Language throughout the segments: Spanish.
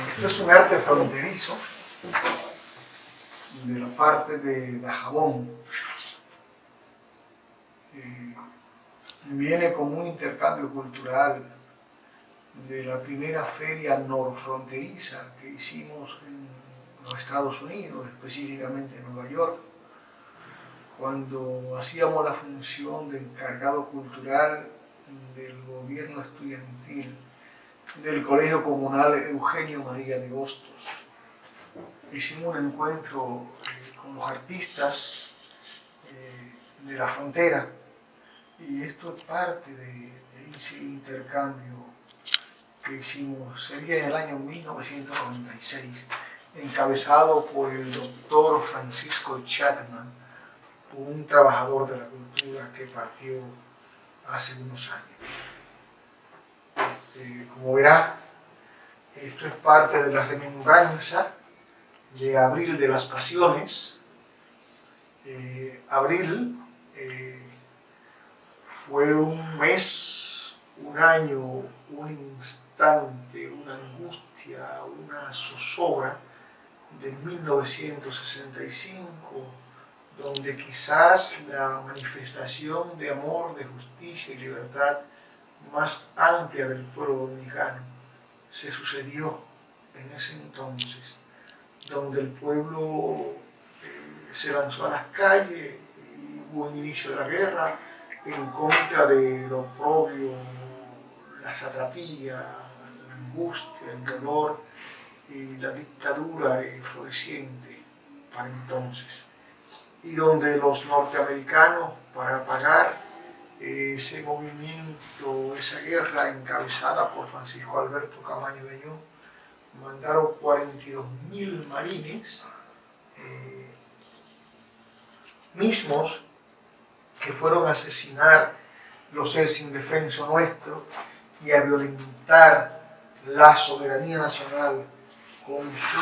Esto es un arte fronterizo de la parte de Dajabón. Viene como un intercambio cultural de la primera feria norfronteriza que hicimos en los Estados Unidos, específicamente en Nueva York, cuando hacíamos la función de encargado cultural del gobierno estudiantil del Colegio Comunal Eugenio María de Hostos. Hicimos un encuentro con los artistas de la frontera, y esto es parte de ese intercambio que hicimos, sería en el año 1996, encabezado por el doctor Francisco Chapman, un trabajador de la cultura que partió hace unos años. Como verá, esto es parte de la remembranza de Abril de las Pasiones. Abril fue un mes, un año, un instante, una angustia, una zozobra de 1965, donde quizás la manifestación de amor, de justicia y libertad más amplia del pueblo dominicano se sucedió en ese entonces, donde el pueblo se lanzó a las calles y hubo un inicio de la guerra en contra de lo propio, la satrapía, la angustia, el dolor y la dictadura floreciente para entonces, y donde los norteamericanos, para pagar ese movimiento, esa guerra encabezada por Francisco Alberto Camaño de Ño, mandaron 42.000 marines, mismos que fueron a asesinar los seres indefensos nuestros y a violentar la soberanía nacional con su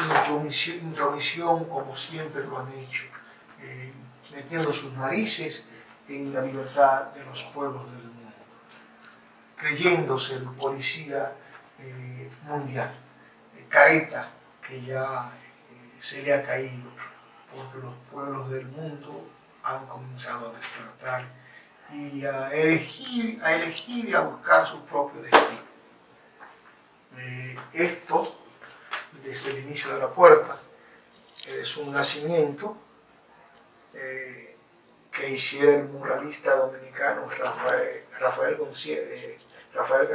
intromisión, como siempre lo han hecho, metiendo sus narices en la libertad de los pueblos del mundo, creyéndose el policía mundial, careta que ya se le ha caído, porque los pueblos del mundo han comenzado a despertar y a elegir y a buscar su propio destino. Esto, desde el inicio de la puerta, es un nacimiento que hiciera el muralista dominicano Rafael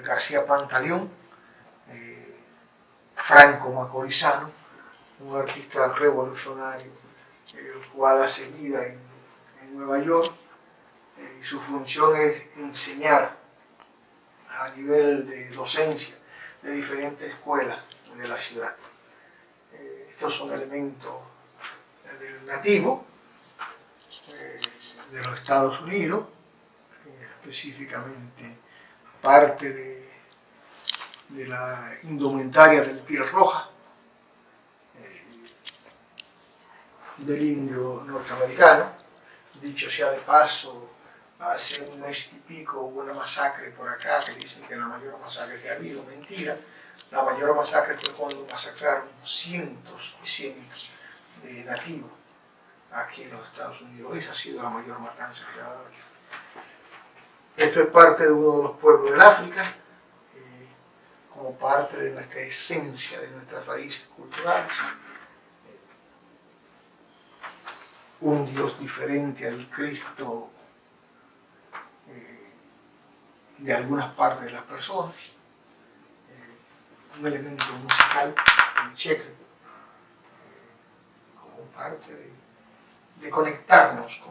García Pantaleón, franco-macorizano, un artista revolucionario, el cual hace vida en Nueva York, y su función es enseñar a nivel de docencia de diferentes escuelas de la ciudad. Estos son elementos del nativo de los Estados Unidos, específicamente parte de la indumentaria del piel roja, del indio norteamericano. Dicho sea de paso, hace un mes y pico hubo una masacre por acá, que dicen que es la mayor masacre que ha habido. Mentira. La mayor masacre fue cuando masacraron cientos y cientos de nativos aquí en los Estados Unidos. Esa ha sido la mayor matanza que ha dado. Esto es parte de uno de los pueblos del África, como parte de nuestra esencia, de nuestras raíces culturales. Un Dios diferente al Cristo de algunas partes de las personas. Un elemento musical, el cheque, como parte de conectarnos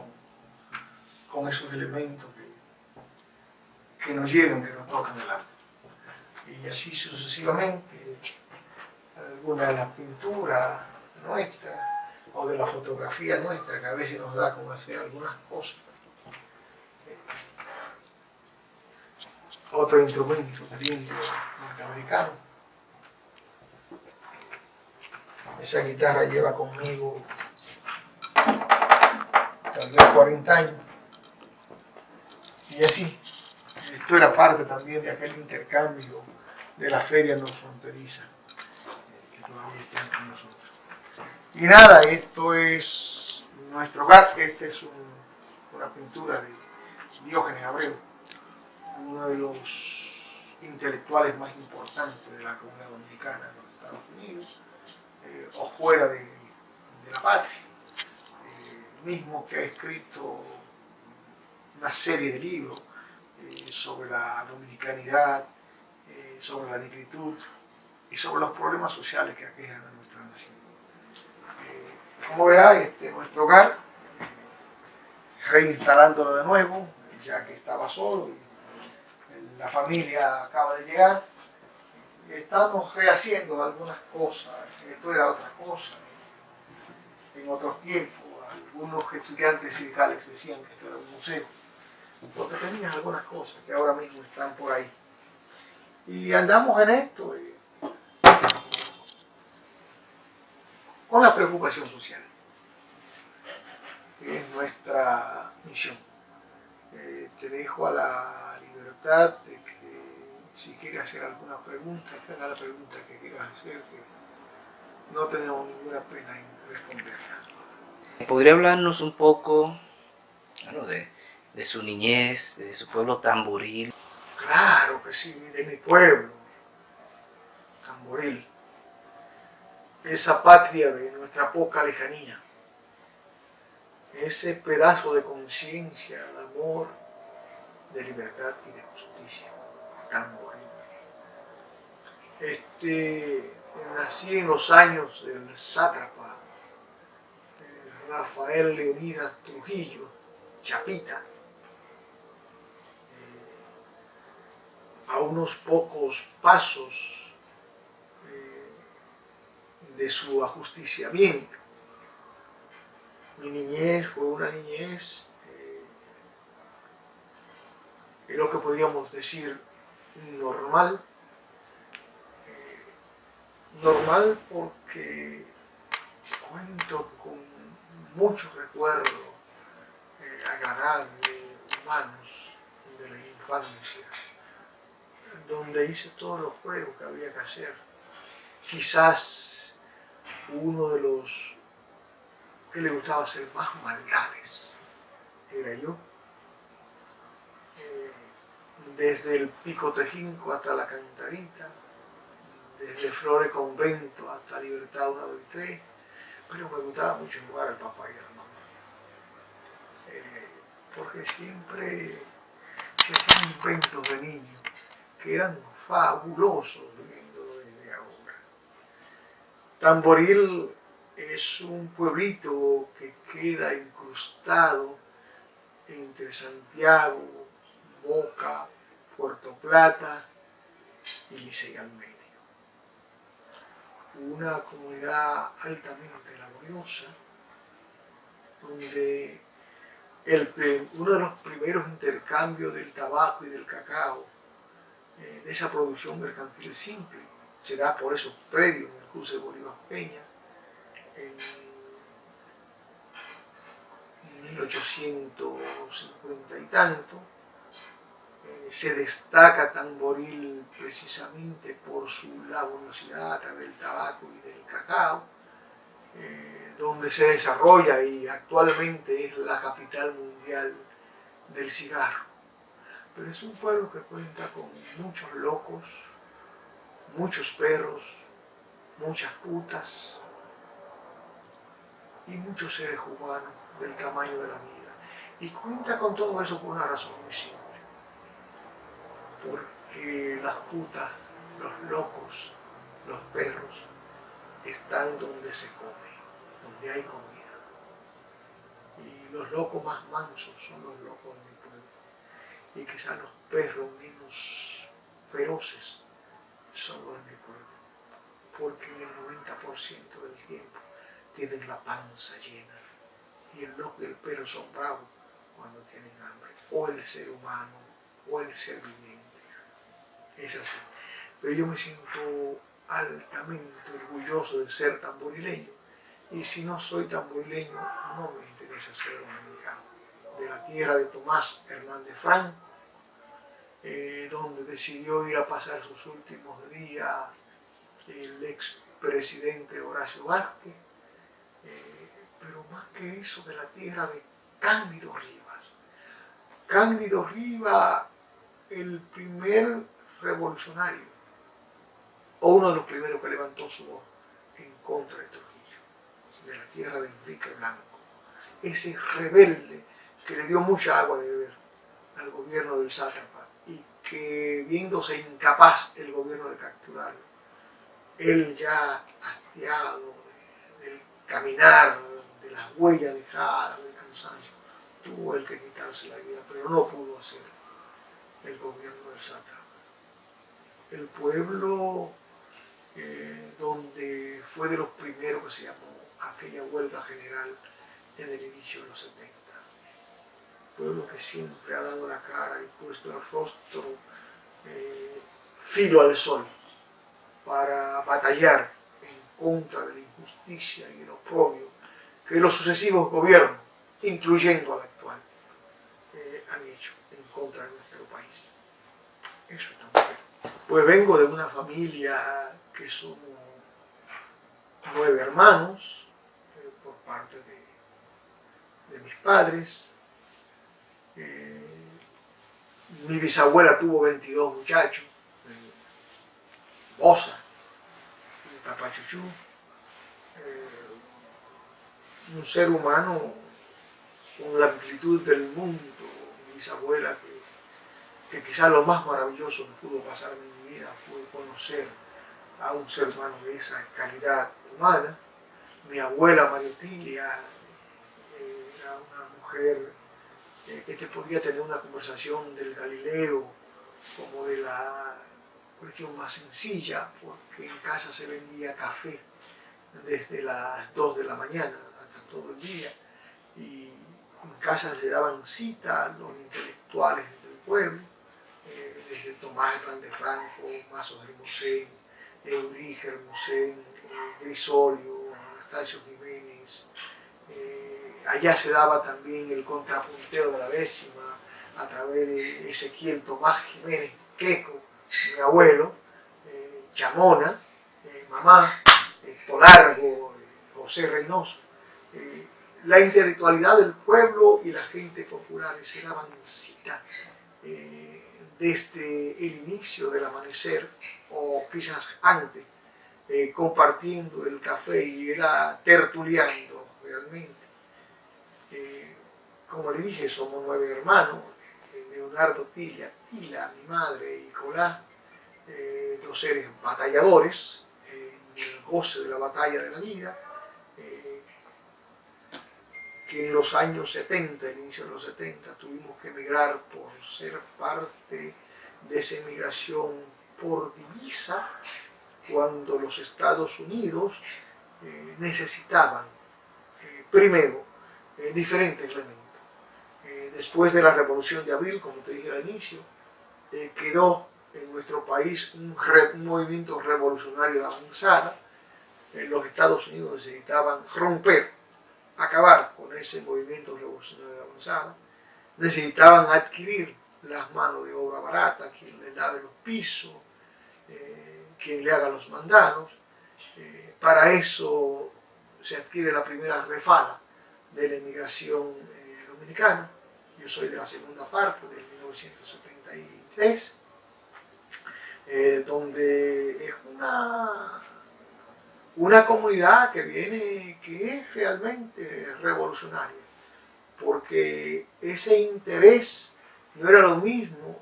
con esos elementos que nos llegan, que nos tocan el alma. Y así sucesivamente, alguna de las pinturas nuestras o de la fotografía nuestra, que a veces nos da con hacer algunas cosas. Otro instrumento del indio norteamericano. Esa guitarra lleva conmigo tal vez 40 años. Y así, Esto era parte también de aquel intercambio de la feria no fronteriza, que todavía están con nosotros. Y nada, esto es nuestro hogar. Esta es una pintura de Diógenes Abreu, uno de los intelectuales más importantes de la comunidad dominicana en los Estados Unidos, o fuera de la patria, mismo que ha escrito una serie de libros sobre la dominicanidad, sobre la negritud y sobre los problemas sociales que aquejan a nuestra nación. Como verá, nuestro hogar, reinstalándolo de nuevo, ya que estaba solo, y la familia acaba de llegar, estamos rehaciendo algunas cosas. Esto era otra cosa en otros tiempos. Algunos estudiantes sindicales decían que esto era un museo, porque tenían algunas cosas que ahora mismo están por ahí. Y andamos en esto con la preocupación social. Es nuestra misión. Te dejo a la libertad de que si quieres hacer alguna pregunta, que haga la pregunta que quieras hacer, que no tenemos ninguna pena en responderla. ¿Podría hablarnos un poco, bueno, de su niñez, de su pueblo Tamboril? Claro que sí, de mi pueblo, Tamboril, esa patria de nuestra poca lejanía, ese pedazo de conciencia, de amor, de libertad y de justicia, Tamboril. Nací en los años del sátrapa Rafael Leonidas Trujillo, Chapita, a unos pocos pasos de su ajusticiamiento. Mi niñez fue una niñez, de lo que podríamos decir normal. Normal porque cuento con muchos recuerdos agradables, humanos, de la infancia, donde hice todos los juegos que había que hacer. Quizás uno de los que le gustaba hacer más maldades era yo. Desde el Pico Tejinco hasta la Cantarita, desde Flores Convento hasta Libertad 1, 2 y 3, pero me gustaba mucho jugar al papá y a la mamá. Porque siempre se hacían inventos de niños que eran fabulosos viéndolo desde ahora. Tamboril es un pueblito que queda incrustado entre Santiago, Moca, Puerto Plata y Licey al medio. Una comunidad altamente laboriosa, donde uno de los primeros intercambios del tabaco y del cacao, de esa producción mercantil simple, se da por esos predios en el cruce de Bolívar Peña, en 1850 y tanto. Se destaca Tamboril precisamente por su laboriosidad a través del tabaco y del cacao, donde se desarrolla y actualmente es la capital mundial del cigarro. Pero es un pueblo que cuenta con muchos locos, muchos perros, muchas putas y muchos seres humanos del tamaño de la vida. Y cuenta con todo eso por una razón muy simple. Porque las putas, los locos, los perros están donde se come, donde hay comida. Y los locos más mansos son los locos de mi pueblo. Y quizás los perros menos feroces son los de mi pueblo. Porque en el 90% del tiempo tienen la panza llena. Y el loco y el perro son bravos cuando tienen hambre. O el ser humano, o el ser viviente. Es así. Pero yo me siento altamente orgulloso de ser tamborileño. Y si no soy tamborileño, no me interesa ser dominicano. De la tierra de Tomás Hernández Franco, donde decidió ir a pasar sus últimos días el expresidente Horacio Vázquez, pero más que eso, de la tierra de Cándido Rivas. Cándido Rivas, el primer revolucionario, o uno de los primeros que levantó su voz en contra de Trujillo, de la tierra de Enrique Blanco. Ese rebelde que le dio mucha agua de beber al gobierno del sátrapa y que, viéndose incapaz el gobierno de capturarlo, él ya hastiado del caminar, de las huellas dejadas, del cansancio, tuvo el que quitarse la vida, pero no pudo hacerlo el gobierno del sátrapa. El pueblo donde fue de los primeros que se llamó aquella huelga general en el inicio de los 70. Pueblo que siempre ha dado la cara y puesto el rostro filo al sol para batallar en contra de la injusticia y el oprobio que los sucesivos gobiernos, incluyendo al actual, han hecho en contra de nuestro país. Eso también. Pues vengo de una familia que somos 9 hermanos, por parte de mis padres. Mi bisabuela tuvo 22 muchachos, Bosa, mi papá Chuchú, un ser humano con la amplitud del mundo. Mi bisabuela, que quizás lo más maravilloso que pudo pasar en mi vida fue conocer a un ser humano de esa calidad humana. Mi abuela Mariotilia era una mujer que te podía tener una conversación del Galileo como de la cuestión más sencilla, porque en casa se vendía café desde las 2 de la mañana hasta todo el día, y en casa se daban cita a los intelectuales del pueblo, desde Tomás Hernández Franco, Mazos Hermosén, Eulíger Hermosén, Grisolio, Anastasio Jiménez. Allá se daba también el contrapunteo de la décima a través de Ezequiel Tomás Jiménez Queco, mi abuelo, Chamona, mamá, Polargo, José Reynoso. La intelectualidad del pueblo y la gente popular se daban cita desde el inicio del amanecer, o quizás antes, compartiendo el café, y era tertuliando realmente. Como le dije, somos 9 hermanos, Leonardo, Tila, mi madre y Colá, 2 seres batalladores en el goce de la batalla de la vida, que en los años 70, el inicio de los 70, tuvimos que emigrar por ser parte de esa emigración por divisa, cuando los Estados Unidos necesitaban, primero, diferentes elementos. Después de la Revolución de Abril, como te dije al inicio, quedó en nuestro país un movimiento revolucionario de avanzada. Los Estados Unidos necesitaban romper, acabar con ese movimiento revolucionario de avanzada. Necesitaban adquirir las manos de obra barata, quien le lave los pisos, quien le haga los mandados. Para eso se adquiere la primera refala de la emigración dominicana. Yo soy de la segunda parte, de 1973, donde es una comunidad que es realmente revolucionaria, porque ese interés no era lo mismo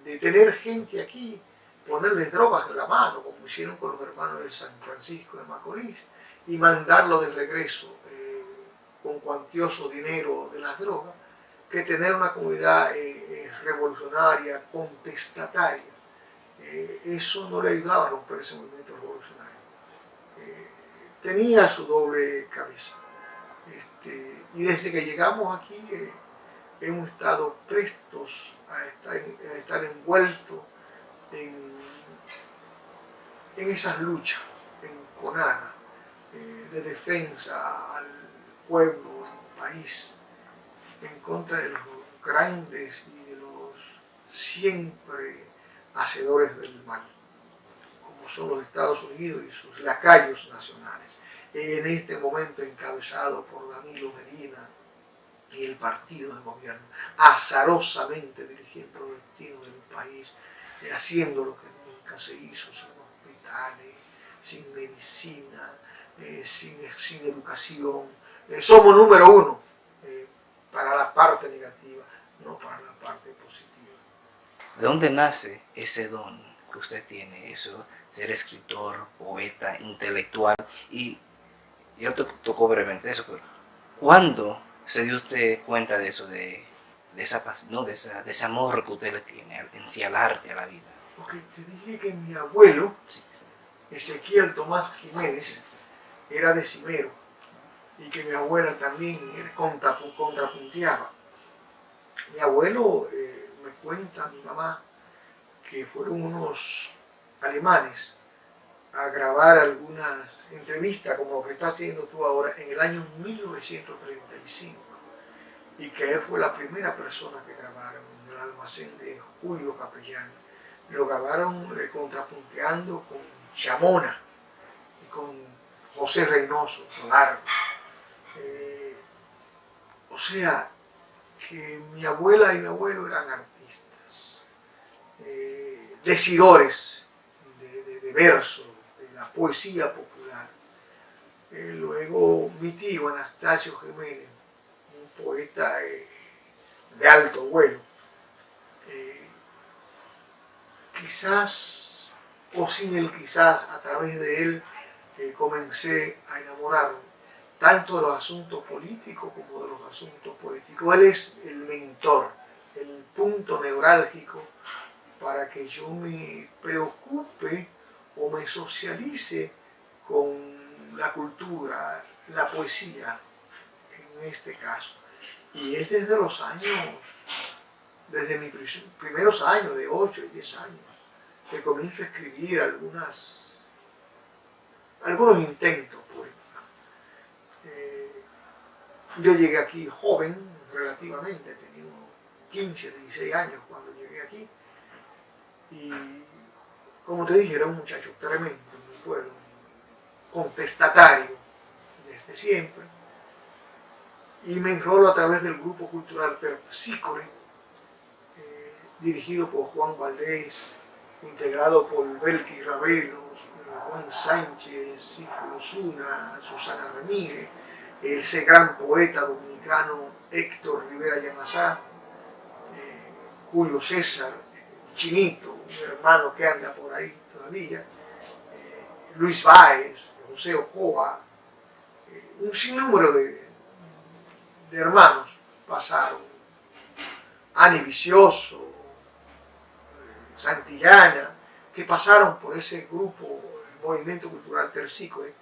de tener gente aquí, ponerles drogas en la mano, como hicieron con los hermanos de San Francisco de Macorís, y mandarlos de regreso con cuantioso dinero de las drogas, que tener una comunidad revolucionaria, contestataria. Eso no le ayudaba a romper ese movimiento revolucionario. Tenía su doble cabeza. Y desde que llegamos aquí hemos estado prestos a estar envueltos en esas luchas enconadas de defensa al pueblo, al país, en contra de los grandes y de los siempre hacedores del mal, como son los Estados Unidos y sus lacayos nacionales, en este momento encabezado por Danilo Medina y el partido de gobierno, azarosamente dirigiendo los destinos del país, haciendo lo que nunca se hizo, sin hospitales, sin medicina, sin educación. Somos número uno para la parte negativa, no para la parte positiva. ¿De dónde nace ese don que usted tiene? Eso, ser escritor, poeta, intelectual. Y yo tocó brevemente eso, pero ¿cuándo se dio usted cuenta de eso, de esa paz, ¿no? de ese amor que usted le tiene en sí al arte, a la vida? Porque te dije que mi abuelo, Sí, sí. Ezequiel Tomás Jiménez, Sí, sí, sí. era decimero, y que mi abuela también contrapunteaba. Mi abuelo, me cuenta mi mamá, que fueron unos alemanes a grabar algunas entrevistas, como lo que estás haciendo tú ahora, en el año 1935, y que él fue la primera persona que grabaron en el almacén de Julio Capellán. Lo grabaron contrapunteando con Chamona y con José Reynoso, Largo. O sea, que mi abuela y mi abuelo eran artistas, decidores de verso, de la poesía popular. Luego mi tío Anastasio Jiménez, un poeta de alto vuelo, quizás, o sin él quizás, a través de él, comencé a enamorarme tanto de los asuntos políticos como de los asuntos poéticos. Él es el mentor, el punto neurálgico para que yo me preocupe o me socialice con la cultura, la poesía, en este caso. Y es desde los años, desde mis primeros años, de 8 y 10 años, que comienzo a escribir algunos intentos poéticos. Yo llegué aquí joven, relativamente, tenía unos 15, 16 años cuando llegué aquí, y como te dije, era un muchacho tremendo en mi pueblo, contestatario desde siempre, y me enrolo a través del grupo cultural Terpsícore, dirigido por Juan Valdés, integrado por Belki Ravelos, Juan Sánchez, Cifro Osuna, Susana Ramírez, ese gran poeta dominicano Héctor Rivera Llamasá, Julio César, Chinito, un hermano que anda por ahí todavía, Luis Báez, José Ocoa, un sinnúmero de hermanos pasaron, Ani Vicioso, Santillana, que pasaron por ese grupo, el Movimiento Cultural Terpsícore,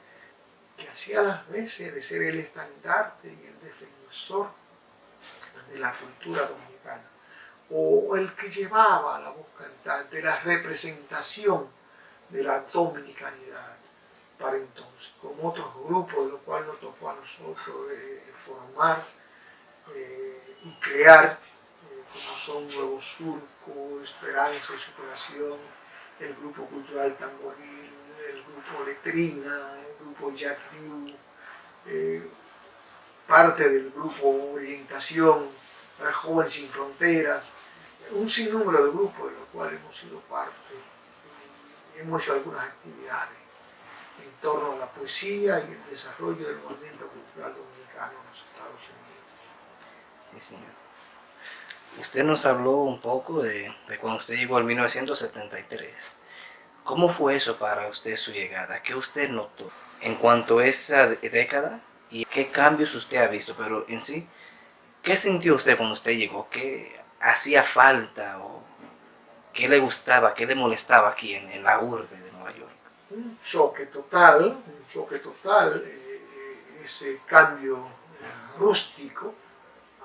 que hacía las veces de ser el estandarte y el defensor de la cultura dominicana, o el que llevaba la voz cantante, la representación de la dominicanidad para entonces, con otros grupos de los cuales nos tocó a nosotros formar y crear, como son Nuevo Surco, Esperanza y Superación, el Grupo Cultural Tamboril, el Grupo Letrina, el Grupo Jack Liu, parte del Grupo Orientación, Joven Sin Fronteras, un sinnúmero de grupos de los cuales hemos sido parte y hemos hecho algunas actividades en torno a la poesía y el desarrollo del movimiento cultural dominicano en los Estados Unidos. Sí, señor. Usted nos habló un poco de cuando usted llegó al 1973. ¿Cómo fue eso para usted, su llegada? ¿Qué usted notó en cuanto a esa década? ¿Y qué cambios usted ha visto? Pero en sí, ¿qué sintió usted cuando usted llegó? ¿Qué hacía falta? ¿O qué le gustaba? ¿Qué le molestaba aquí en la urbe de Nueva York? Un choque total, ese cambio rústico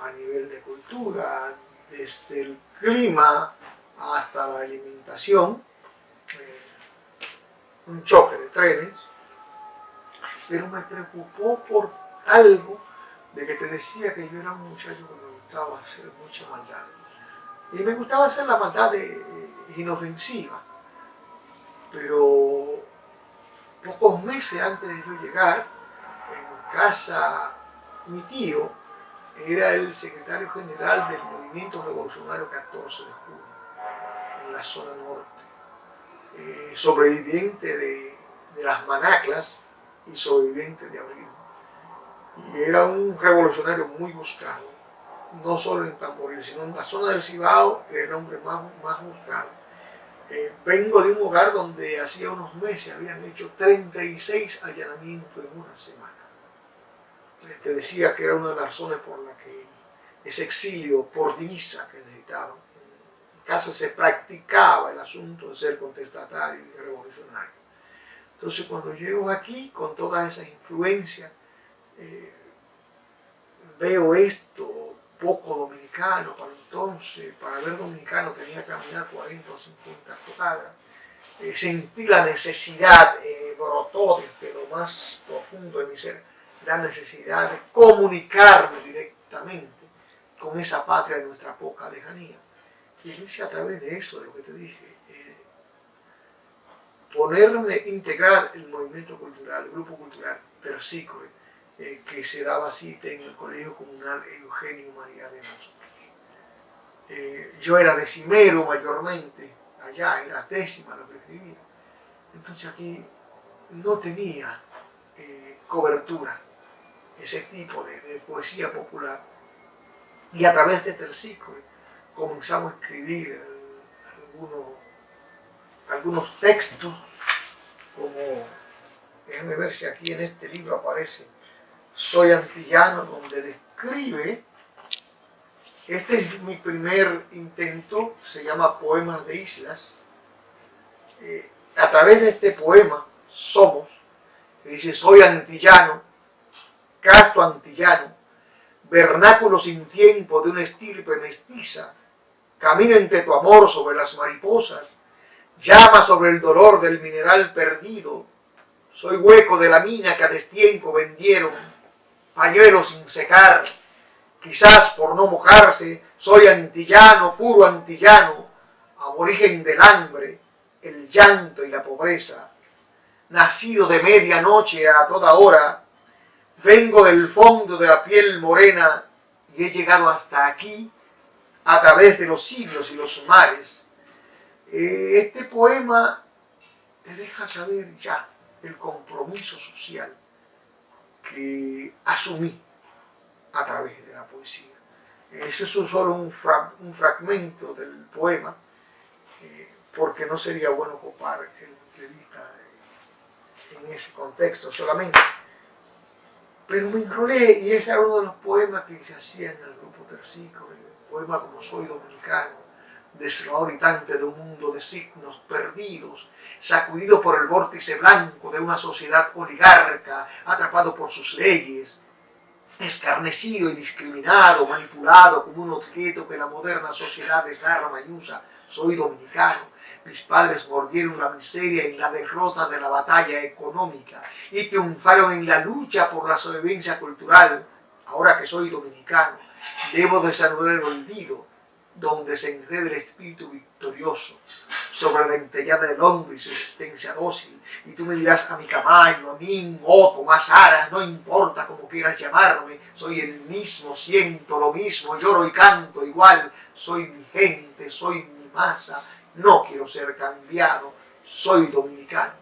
a nivel de cultura, desde el clima hasta la alimentación, un choque de trenes, pero me preocupó por algo de que te decía que yo era un muchacho que me gustaba hacer mucha maldad. Y me gustaba hacer la maldad inofensiva. Pero pocos meses antes de yo llegar, en casa, mi tío era el secretario general del Movimiento Revolucionario 14 de Julio, en la zona norte, sobreviviente de las manaclas y sobreviviente de Abril. Y era un revolucionario muy buscado, no solo en Tamboril, sino en la zona del Cibao, era el hombre más buscado. Vengo de un hogar donde hacía unos meses habían hecho 36 allanamientos en una semana. Te decía que era una de las razones por la que ese exilio por divisa que necesitaban. En casa se practicaba el asunto de ser contestatario y revolucionario. Entonces cuando llego aquí con todas esas influencias, veo esto poco dominicano para entonces. Para ver dominicano tenía que caminar 40 o 50 cuadras. Sentí la necesidad, brotó desde lo más profundo de mi ser, la necesidad de comunicarme directamente con esa patria de nuestra poca lejanía. Y lo hice a través de eso, de lo que te dije, integrar el movimiento cultural, el grupo cultural Terpsícore, que se daba cita en el Colegio Comunal Eugenio María de Hostos. Yo era decimero mayormente, allá era décima lo que escribía. Entonces aquí no tenía cobertura ese tipo de poesía popular. Y a través de Terpsícore comenzamos a escribir algunos textos, como, déjenme ver si aquí en este libro aparece Soy Antillano, donde describe, este es mi primer intento, se llama Poemas de Islas. A través de este poema, Somos, que dice: soy antillano, casto antillano, vernáculo sin tiempo de una estirpe mestiza, camino entre tu amor sobre las mariposas, llama sobre el dolor del mineral perdido, soy hueco de la mina que a destiempo vendieron, pañuelo sin secar, quizás por no mojarse, soy antillano, puro antillano, aborigen del hambre, el llanto y la pobreza, nacido de medianoche a toda hora, vengo del fondo de la piel morena y he llegado hasta aquí a través de los siglos y los mares. Este poema te deja saber ya el compromiso social que asumí a través de la poesía. Eso es solo un fragmento del poema, porque no sería bueno copar en la entrevista en ese contexto solamente. Pero me enrolé y ese era uno de los poemas que se hacía en el grupo Terpsícore, el poema Como soy dominicano, desolador habitante de un mundo de signos perdidos, sacudido por el vórtice blanco de una sociedad oligarca, atrapado por sus leyes, escarnecido y discriminado, manipulado como un objeto que la moderna sociedad desarma y usa. Soy dominicano. Mis padres mordieron la miseria en la derrota de la batalla económica y triunfaron en la lucha por la sobrevivencia cultural. Ahora que soy dominicano, debo desanudar el olvido, donde se enreda el espíritu victorioso sobre la entellada del hombre y su existencia dócil. Y tú me dirás: a mi Camaño, a mí, Otto, más aras, no importa como quieras llamarme, soy el mismo, siento lo mismo, lloro y canto igual, soy mi gente, soy mi masa, no quiero ser cambiado, soy dominicano.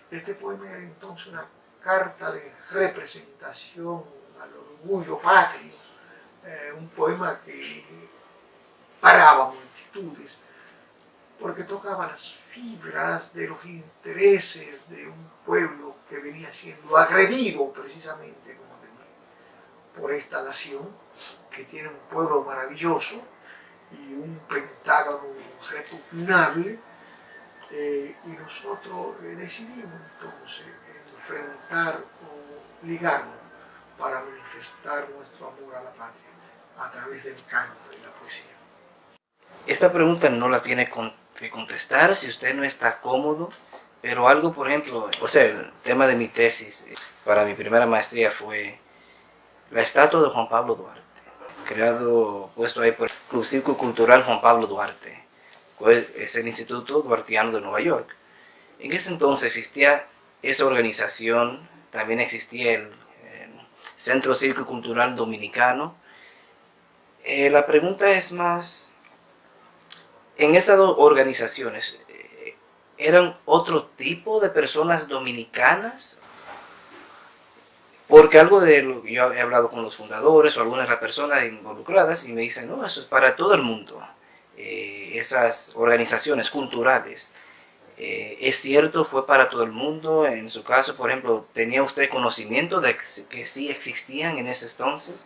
Este poema era entonces una carta de representación al orgullo patrio, un poema que paraba multitudes, porque tocaba las fibras de los intereses de un pueblo que venía siendo agredido precisamente, como te digo, por esta nación que tiene un pueblo maravilloso y un pentágono repugnable, y nosotros decidimos entonces enfrentar o ligarnos para manifestar nuestro amor a la patria a través del canto y la poesía. Esta pregunta no la tiene que contestar si usted no está cómodo, pero algo, por ejemplo, o sea, el tema de mi tesis para mi primera maestría fue la estatua de Juan Pablo Duarte, puesto ahí por Club Cívico Cultural Juan Pablo Duarte, que es el Instituto Duartiano de Nueva York. En ese entonces existía esa organización, también existía el Centro Cívico y Cultural Dominicano. La pregunta es más, en esas dos organizaciones, ¿eran otro tipo de personas dominicanas? Porque algo de lo que yo he hablado con los fundadores o algunas de las personas involucradas y me dicen, no, eso es para todo el mundo. Esas organizaciones culturales, ¿es cierto, fue para todo el mundo? En su caso, por ejemplo, ¿tenía usted conocimiento de que sí existían en ese entonces?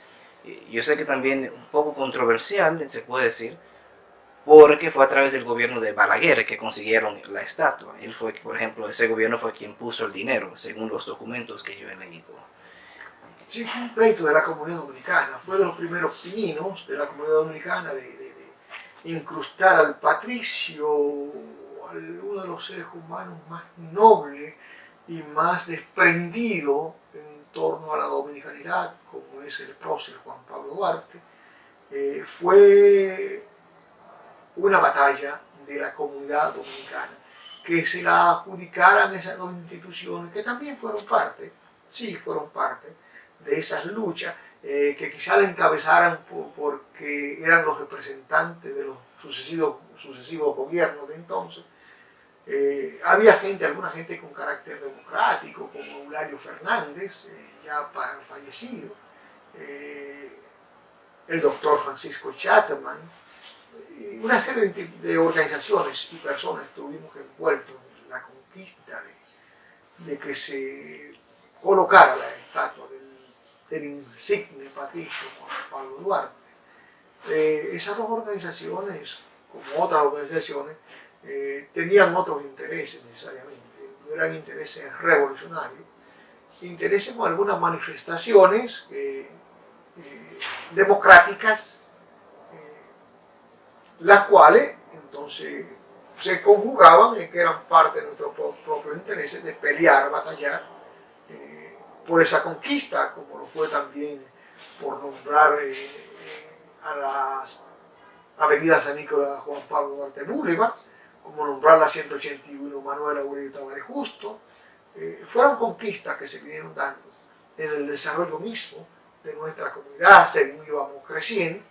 Yo sé que también un poco controversial, se puede decir, porque fue a través del gobierno de Balaguer que consiguieron la estatua. Él fue, por ejemplo, ese gobierno fue quien puso el dinero, según los documentos que yo he leído. Sí, fue un pleito de la comunidad dominicana, fue de los primeros pininos de la comunidad dominicana de incrustar al patricio, uno de los seres humanos más nobles y más desprendido en torno a la dominicanidad, como es el prócer Juan Pablo Duarte. Fue una batalla de la comunidad dominicana, que se la adjudicaran esas dos instituciones, que también fueron parte, sí fueron parte de esas luchas, que quizá la encabezaran porque eran los representantes de los sucesivos gobiernos de entonces. Había gente, alguna gente con carácter democrático, como Eulalio Fernández, ya fallecido, el doctor Francisco Chatman, y una serie de organizaciones y personas estuvimos envueltos en la conquista de que se colocara la estatua del insigne patricio Juan Pablo Duarte. Esas dos organizaciones, como otras organizaciones, tenían otros intereses necesariamente, no eran intereses revolucionarios, intereses con algunas manifestaciones democráticas, las cuales entonces se conjugaban en que eran parte de nuestros propios intereses de pelear, batallar por esa conquista, como lo fue también por nombrar a las avenidas San Nicolás Juan Pablo Duarte Boulevard, como nombrar la 181 Manuel Aurelio Tavares Justo. Fueron conquistas que se vinieron dando en el desarrollo mismo de nuestra comunidad, según íbamos creciendo,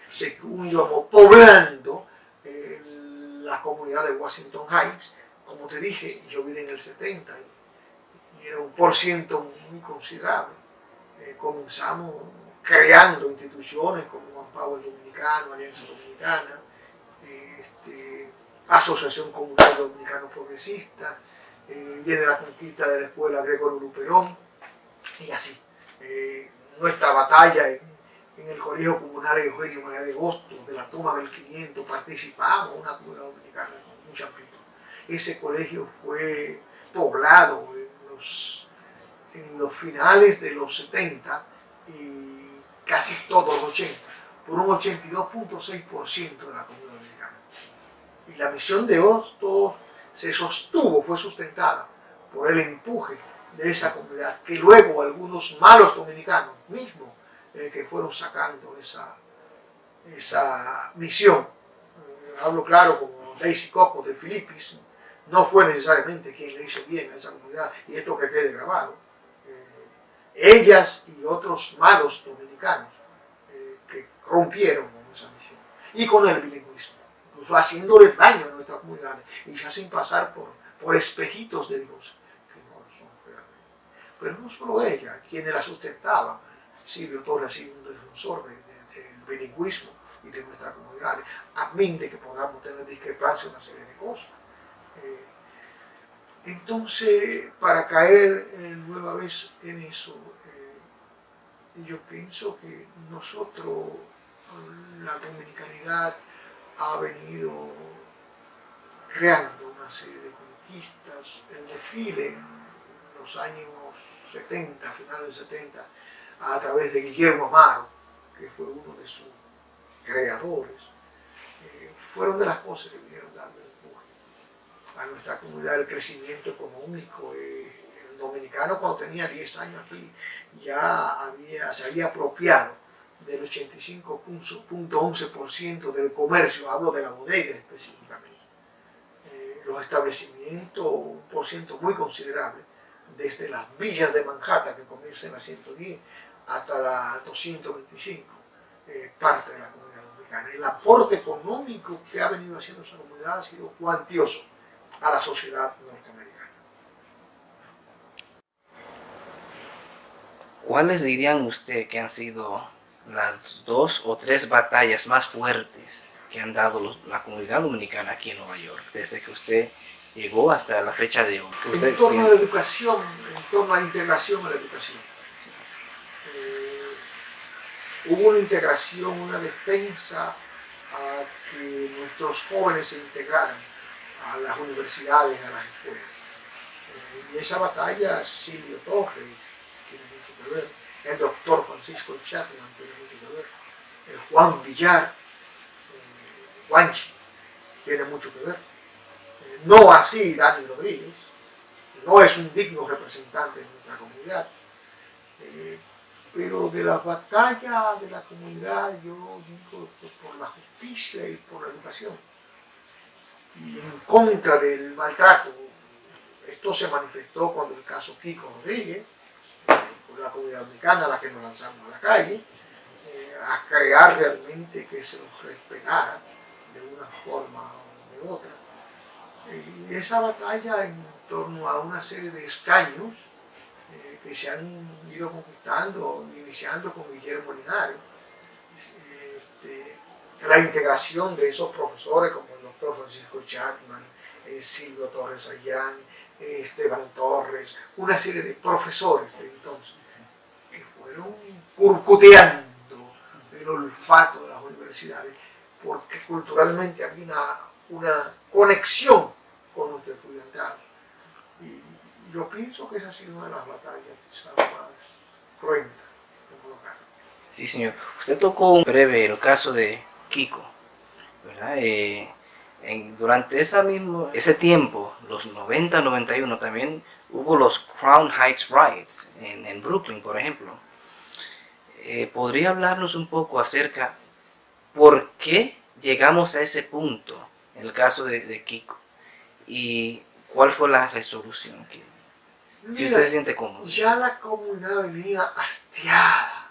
según íbamos poblando la comunidad de Washington Heights. Como te dije, yo vine en el 70 y era un porciento muy considerable. Comenzamos creando instituciones como Juan Pablo el Dominicano, Alianza Dominicana, Asociación Comunal Dominicano Progresista, viene la conquista de la escuela Gregorio Luperón, y así. Nuestra batalla en el Colegio Comunal Eugenio María de Agosto, de la toma del 500, participamos, una comunidad dominicana con mucha amplitud. Ese colegio fue poblado en los finales de los 70 y casi todos los 80, por un 82.6% de la comunidad dominicana. Y la misión de Hostos se sostuvo, fue sustentada por el empuje de esa comunidad, que luego algunos malos dominicanos mismos que fueron sacando esa misión. Hablo claro como Daisy Coco de Filipis, no fue necesariamente quien le hizo bien a esa comunidad, y esto que quede grabado. Ellas y otros malos dominicanos que rompieron con esa misión y con el bilingüismo, incluso haciéndole daño a nuestras comunidades y se hacen pasar por espejitos de Dios, que no lo son realmente. Pero no solo ella, quienes la sustentaban, Silvio Torres ha sido un defensor del bilingüismo y de nuestras comunidades, a fin de que podamos tener discrepancia en una serie de cosas. Entonces, para caer nueva vez en eso, yo pienso que nosotros, la dominicanidad, ha venido creando una serie de conquistas. El desfile en los años 70, finales de 70, a través de Guillermo Amaro, que fue uno de sus creadores, fueron de las cosas que vinieron dando empuje a nuestra comunidad, el crecimiento económico. El dominicano, cuando tenía 10 años aquí, ya se había apropiado del 85.11% del comercio, hablo de la bodega específicamente. Los establecimientos, un por ciento muy considerable, desde las villas de Manhattan, que comienzan en la 110, hasta la 225, parte de la comunidad dominicana. El aporte económico que ha venido haciendo esa comunidad ha sido cuantioso a la sociedad norteamericana. ¿Cuáles dirían usted que han sido las 2 o 3 batallas más fuertes que han dado la comunidad dominicana aquí en Nueva York, desde que usted llegó hasta la fecha de hoy? En torno a la educación, en torno a la integración a la educación. Sí. Hubo una integración, una defensa a que nuestros jóvenes se integraran a las universidades, a las escuelas. Y esa batalla, Silvio Torres tiene mucho que ver, el doctor Francisco Chapman tiene mucho que ver, Juan Villar, Juanchi, tiene mucho que ver. No así Dani Rodríguez, no es un digno representante de nuestra comunidad, pero de la batalla de la comunidad yo digo por la justicia y por la educación y en contra del maltrato. Esto se manifestó cuando el caso Kiko Rodríguez, por la comunidad dominicana a la que nos lanzamos a la calle, a crear realmente que se los respetara de una forma o de otra. Y esa batalla en torno a una serie de escaños que se han ido conquistando, iniciando con Guillermo Linares, la integración de esos profesores como el doctor Francisco Chapman, Silvio Torres Ayán, Esteban Torres, una serie de profesores de entonces que fueron curcuteando el olfato de las universidades porque culturalmente había una conexión con nuestro estudiantado. Y yo pienso que esa ha sido una de las batallas quizás más cruentas que colocar. Sí, señor. Usted tocó un breve el caso de Kiko, ¿verdad? Durante ese tiempo, los 90-91, también hubo los Crown Heights Riots en Brooklyn, por ejemplo. ¿Podría hablarnos un poco acerca por qué llegamos a ese punto en el caso de Kiko? ¿Y cuál fue la resolución? Si usted se siente cómodo. Ya la comunidad venía hastiada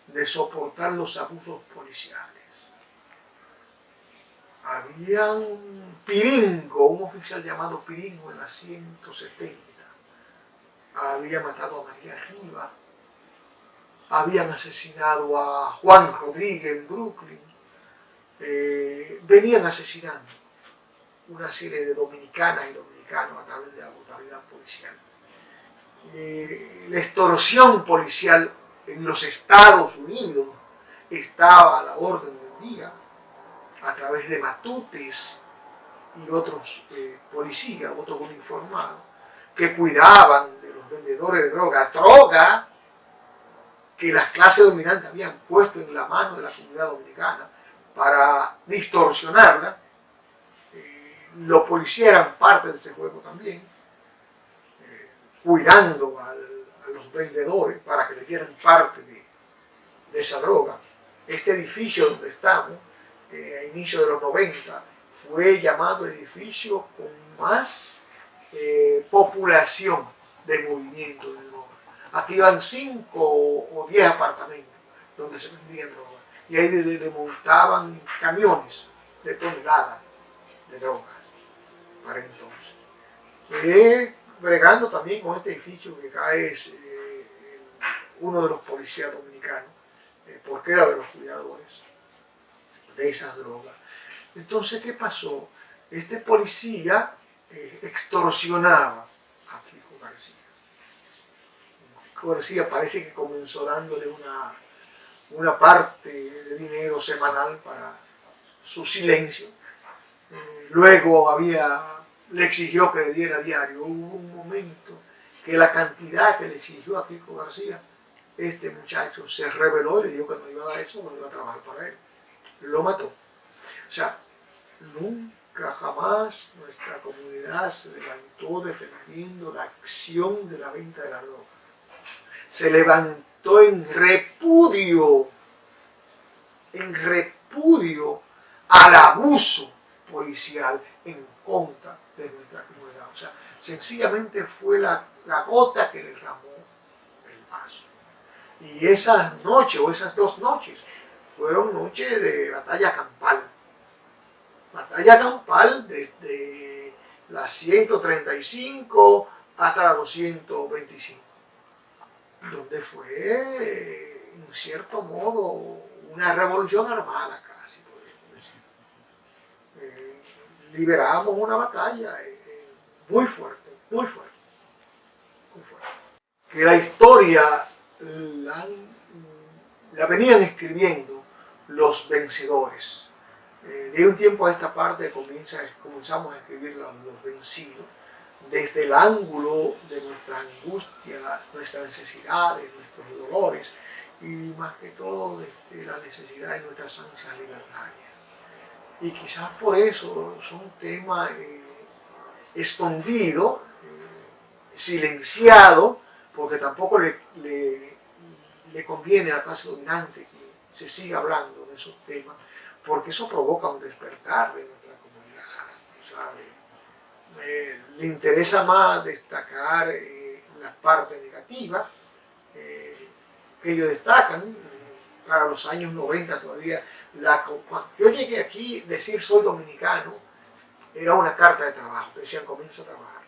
de soportar los abusos policiales. Había un Piringo, un oficial llamado Piringo en la 170. Había matado a María Rivas. Habían asesinado a Juan Rodríguez en Brooklyn. Venían asesinando una serie de dominicanas y dominicanos a través de la brutalidad policial. La extorsión policial en los Estados Unidos estaba a la orden del día a través de matutes y otros policías, otros uniformados, que cuidaban de los vendedores de droga que las clases dominantes habían puesto en la mano de la comunidad dominicana para distorsionarla. Los policías eran parte de ese juego también, cuidando a los vendedores para que les dieran parte de esa droga. Este edificio donde estamos, a inicios de los 90, fue llamado el edificio con más población de movimiento de droga. Aquí iban 5 o 10 apartamentos donde se vendían drogas y ahí desmontaban camiones de toneladas de drogas para entonces. Bregando también con este edificio que cae uno de los policías dominicanos, porque era de los cuidadores de esas drogas. Entonces, ¿qué pasó? Este policía extorsionaba a Kiko García. Kiko García parece que comenzó dándole una parte de dinero semanal para su silencio. Luego le exigió que le diera diario. Hubo un momento que la cantidad que le exigió a Kiko García, este muchacho se rebeló y le dijo que no iba a dar eso, no iba a trabajar para él. Lo mató. O sea, nunca jamás nuestra comunidad se levantó defendiendo la acción de la venta de la droga. Se levantó en repudio en repudio al abuso policial en contra de nuestra comunidad. O sea, sencillamente fue la gota que derramó el vaso. Y esas noches, o esas 2 noches, fueron noches de batalla campal. Batalla campal desde la 135 hasta la 225, donde fue, en cierto modo, una revolución armada casi, podríamos decir. Liberamos una batalla muy fuerte, muy fuerte, muy fuerte. Que la historia la venían escribiendo los vencedores. De un tiempo a esta parte comenzamos a escribir los vencidos, desde el ángulo de nuestra angustia, nuestras necesidades, nuestros dolores, y más que todo desde la necesidad de nuestras ansias libertarias. Y quizás por eso son temas escondidos, silenciados, porque tampoco le conviene a la clase dominante que se siga hablando de esos temas, porque eso provoca un despertar de nuestra comunidad, tú sabes. Le interesa más destacar la parte negativa que ellos destacan. Para los años 90 todavía, cuando yo llegué aquí, decir soy dominicano era una carta de trabajo, que decían comienza a trabajar.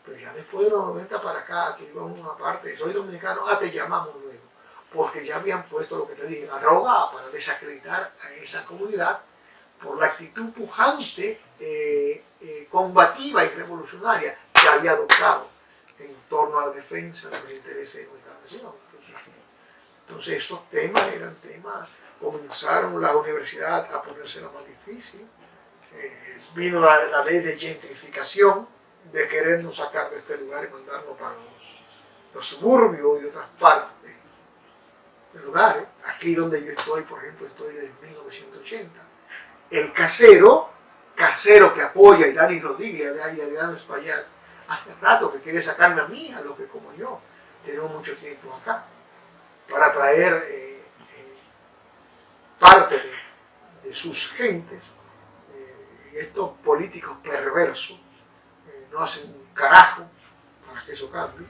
Pero ya después de los 90 para acá, tú ibas a una parte, soy dominicano, te llamamos luego. Porque ya habían puesto lo que te dije, la droga para desacreditar a esa comunidad por la actitud pujante, combativa y revolucionaria que había adoptado en torno a la defensa de los intereses de nuestra nación. Entonces esos temas eran temas, comenzaron la universidad a ponerse más difícil, vino la ley de gentrificación, de querernos sacar de este lugar y mandarnos para los suburbios y otras partes de lugares. Aquí donde yo estoy, por ejemplo, estoy desde 1980. El casero que apoya a Dani Rodríguez y a Adriano Espaillat, hace rato que quiere sacarme a mí, a los que como yo tenemos mucho tiempo acá, para traer parte de sus gentes. Y estos políticos perversos no hacen un carajo para que eso cambie,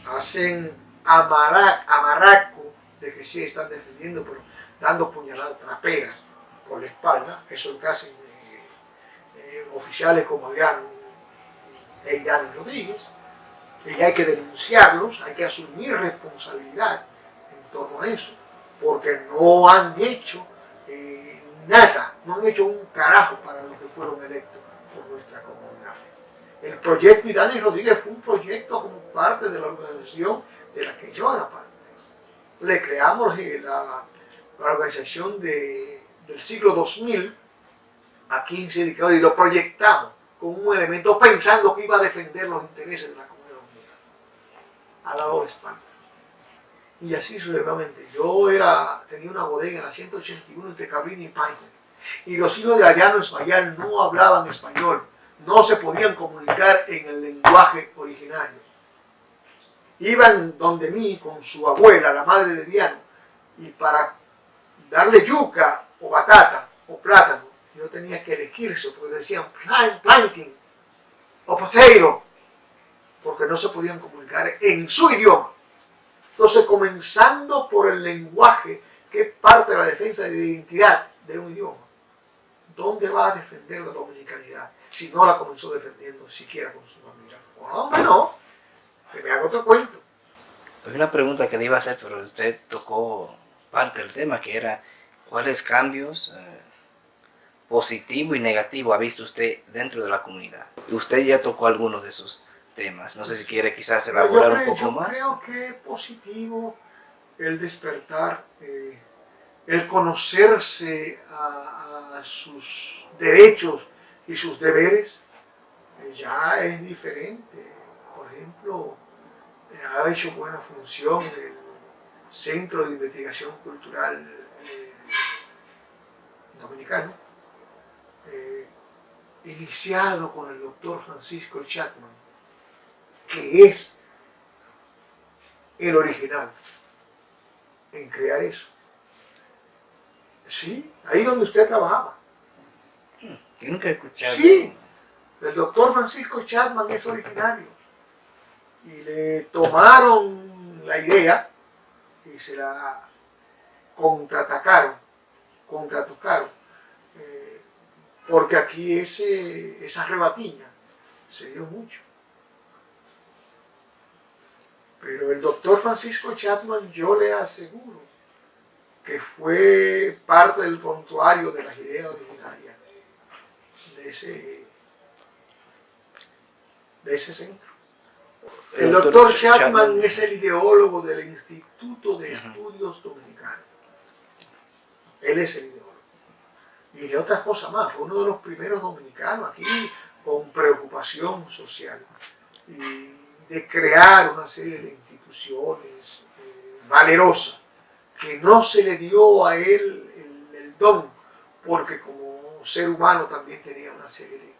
hacen amarraco de que sí están defendiendo, pero dando puñaladas traperas por la espalda. Eso es lo que hacen oficiales como Adriano y Dani Rodríguez. Y hay que denunciarlos, hay que asumir responsabilidad en torno a eso, porque no han hecho nada, no han hecho un carajo para los que fueron electos por nuestra comunidad. El proyecto Dani Rodríguez fue un proyecto como parte de la organización de la que yo era parte. Le creamos la organización del siglo 2000 aquí en Silicon y lo proyectamos con un elemento pensando que iba a defender los intereses de la comunidad dominicana. Ha dado la espalda. Y así sucesivamente. Yo tenía una bodega en la 181 entre Cabrini y Paine. Y los hijos de Adriano Espaillat no hablaban español. No se podían comunicar en el lenguaje originario. Iban donde mí con su abuela, la madre de Adriano, y para darle yuca o batata o plátano, yo tenía que elegirse porque decían planting o potato, porque no se podían comunicar en su idioma. Entonces, comenzando por el lenguaje, que es parte de la defensa de la identidad de un idioma, ¿dónde va a defender la dominicanidad si no la comenzó defendiendo siquiera con su familia? Hombre, no, que me haga otro cuento. Hay una pregunta que le iba a hacer, pero usted tocó parte del tema, que era ¿cuáles cambios positivos y negativos ha visto usted dentro de la comunidad? Usted ya tocó algunos de esos temas. No sé si quiere quizás elaborar un poco más. Yo creo que es positivo el despertar, el conocerse a sus derechos y sus deberes, ya es diferente. Por ejemplo, ha hecho buena función el Centro de Investigación Cultural Dominicano, iniciado con el doctor Francisco Chapman, que es el original en crear eso. Sí, ahí donde usted trabajaba. Yo nunca he escuchado. Sí, el doctor Francisco Chapman es originario. Y le tomaron la idea y se la contratocaron, porque aquí esa rebatiña se dio mucho. Pero el doctor Francisco Chapman, yo le aseguro que fue parte del prontuario de las ideas originarias de ese centro. El doctor Chapman es el ideólogo del Instituto de Estudios Dominicanos. Él es el ideólogo. Y de otras cosas más, fue uno de los primeros dominicanos aquí con preocupación social y de crear una serie de instituciones valerosas, que no se le dio a él el don, porque como ser humano también tenía una serie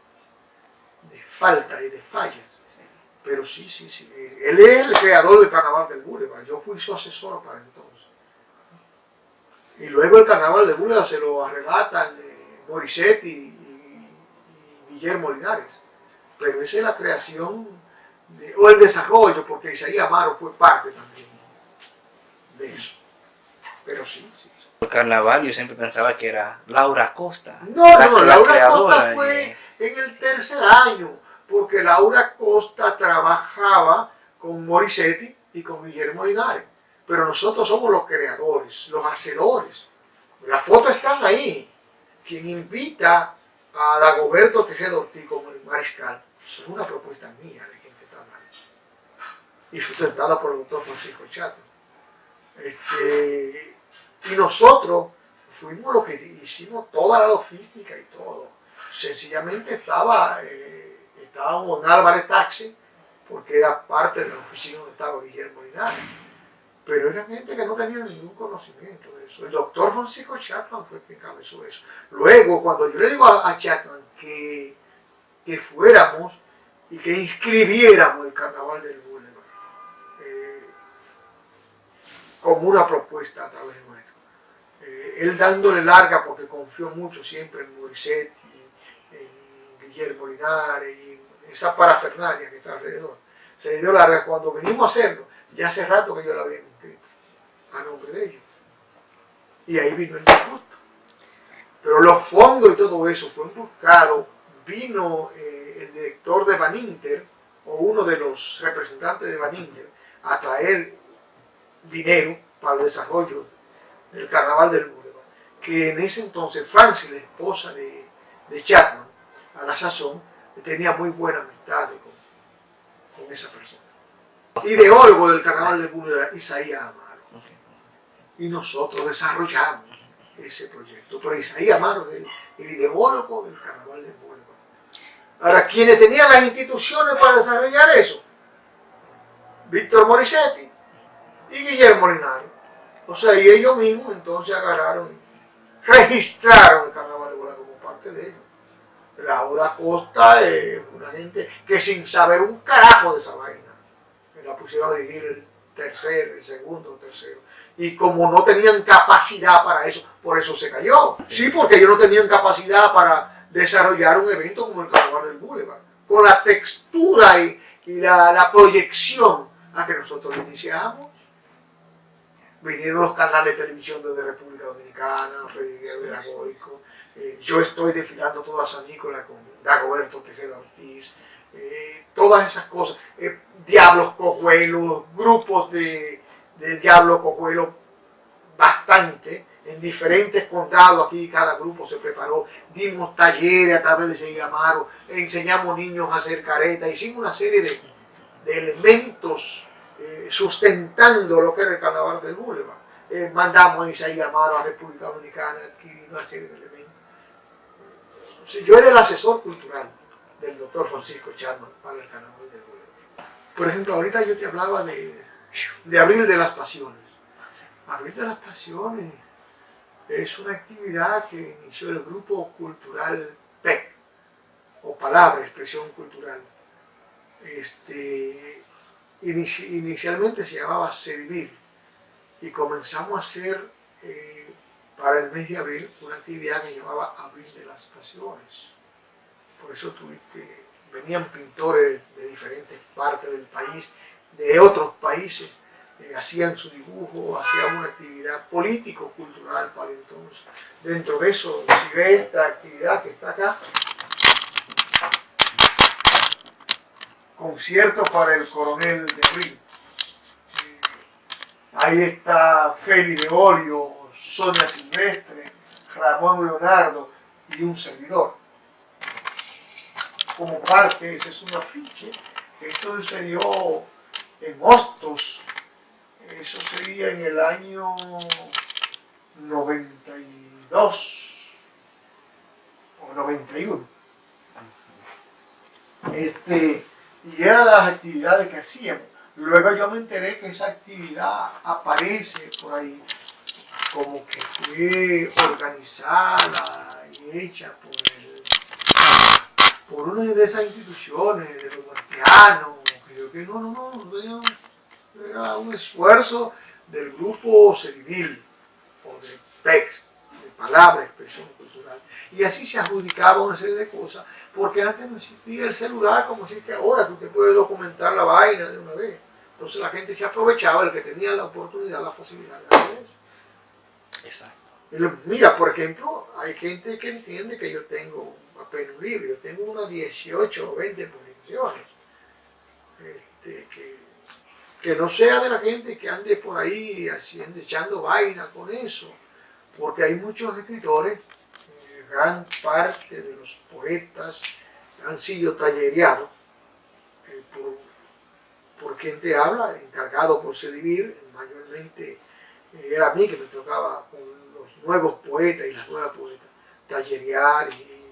de faltas y de fallas. Pero sí. Él es el creador del Carnaval del Boulevard. Yo fui su asesor para entonces. Y luego el Carnaval del Boulevard se lo arrebatan Morissetti y Guillermo Linares. Pero esa es la creación, o el desarrollo, porque Isaías Amaro fue parte también de eso. Pero sí. El carnaval yo siempre pensaba que era Laura Costa. No, Laura Costa fue en el tercer año, porque Laura Costa trabajaba con Morissetti y con Guillermo Linares. Pero nosotros somos los creadores, los hacedores. Las fotos están ahí. Quien invita a Dagoberto Tejeda Ortiz como el mariscal, es una propuesta mía de quien te está hablando. Y sustentada por el doctor Francisco Chapman. Y nosotros fuimos los que hicimos toda la logística y todo. Sencillamente estábamos en Álvarez Taxi, porque era parte de la oficina donde estaba Guillermo Linares. Pero era gente que no tenía ningún conocimiento de eso. El doctor Francisco Chapman fue el que encabezó eso. Luego, cuando yo le digo a Chapman que fuéramos y que inscribiéramos el Carnaval del Boulevard como una propuesta a través nuestro, él dándole larga porque confió mucho siempre en Morissetti, en Guillermo Linares y en esa parafernalia que está alrededor. Se le dio larga cuando venimos a hacerlo. Ya hace rato que yo la había inscrito a nombre de ellos. Y ahí vino el disgusto. Pero los fondos y todo eso fue buscado. Vino el director de Baninter, o uno de los representantes de Baninter, a traer dinero para el desarrollo del Carnaval del Boulevard. Que en ese entonces Francis, la esposa de Chapman, a la sazón, tenía muy buena amistad con esa persona. Ideólogo del Carnaval del Boulevard, Isaías Amaro. Y nosotros desarrollamos ese proyecto. Pero Isaías Amaro es el ideólogo del Carnaval del Boulevard. Ahora, quienes tenían las instituciones para desarrollar eso, Víctor Morissetti y Guillermo Linares. O sea, y ellos mismos entonces agarraron y registraron el Carnaval del Boulevard como parte de ellos. Laura Costa es una gente que sin saber un carajo de esa vaina, me la pusieron a dirigir el segundo, el tercero. Y como no tenían capacidad para eso, por eso se cayó. Sí, porque ellos no tenían capacidad para desarrollar un evento como el Carnaval del Boulevard, con la textura y la proyección a que nosotros lo iniciamos. Vinieron los canales de televisión desde República Dominicana, Freddy Veragoico. Yo estoy desfilando toda San Nicolás con Dagoberto Tejeda Ortiz. Todas esas cosas. Diablos Cojuelos, grupos de Diablos Cojuelos, bastante. En diferentes condados aquí cada grupo se preparó. Dimos talleres a través de Isaías Amaro. Enseñamos niños a hacer caretas. Hicimos una serie de elementos sustentando lo que era el Carnaval del Boulevard. Mandamos a Isaías Amaro a República Dominicana a adquirir una serie de elementos. Yo era el asesor cultural del doctor Francisco Chapman para el Carnaval del Boulevard. Por ejemplo, ahorita yo te hablaba de Abril de las Pasiones. Abril de las Pasiones es una actividad que inició el grupo cultural PEC, o Palabra, Expresión Cultural. Inicialmente se llamaba Servir y comenzamos a hacer para el mes de abril una actividad que llamaba Abril de las Pasiones. Por eso venían pintores de diferentes partes del país, de otros países, hacían su dibujo, hacían una actividad político-cultural para entonces. Dentro de eso, si ve esta actividad que está acá, concierto para el coronel de Río. Ahí está Feli de Olio, Sonia Silvestre, Ramón Leonardo y un servidor. Como parte, ese es un afiche. Esto sucedió en Hostos. Eso sería en el año 92 o 91. Y eran las actividades que hacíamos. Luego yo me enteré que esa actividad aparece por ahí como que fue organizada y hecha por una de esas instituciones, de los martianos. Creo que no, era un esfuerzo del grupo civil o de PEX, de Palabra, Expresión Cultural. Y así se adjudicaba una serie de cosas, porque antes no existía el celular como existe ahora, que usted puede documentar la vaina de una vez. Entonces la gente se aprovechaba, el que tenía la oportunidad, la facilidad de hacer eso. Exacto. Mira, por ejemplo, hay gente que entiende que yo tengo apenas un libro, yo tengo unas 18 o 20 publicaciones. Que no sea de la gente que ande por ahí echando vaina con eso, porque hay muchos escritores, gran parte de los poetas han sido tallereados por quien te habla, encargado por Sedivir. Mayormente era a mí que me tocaba con los nuevos poetas y las nuevas poetas tallerear y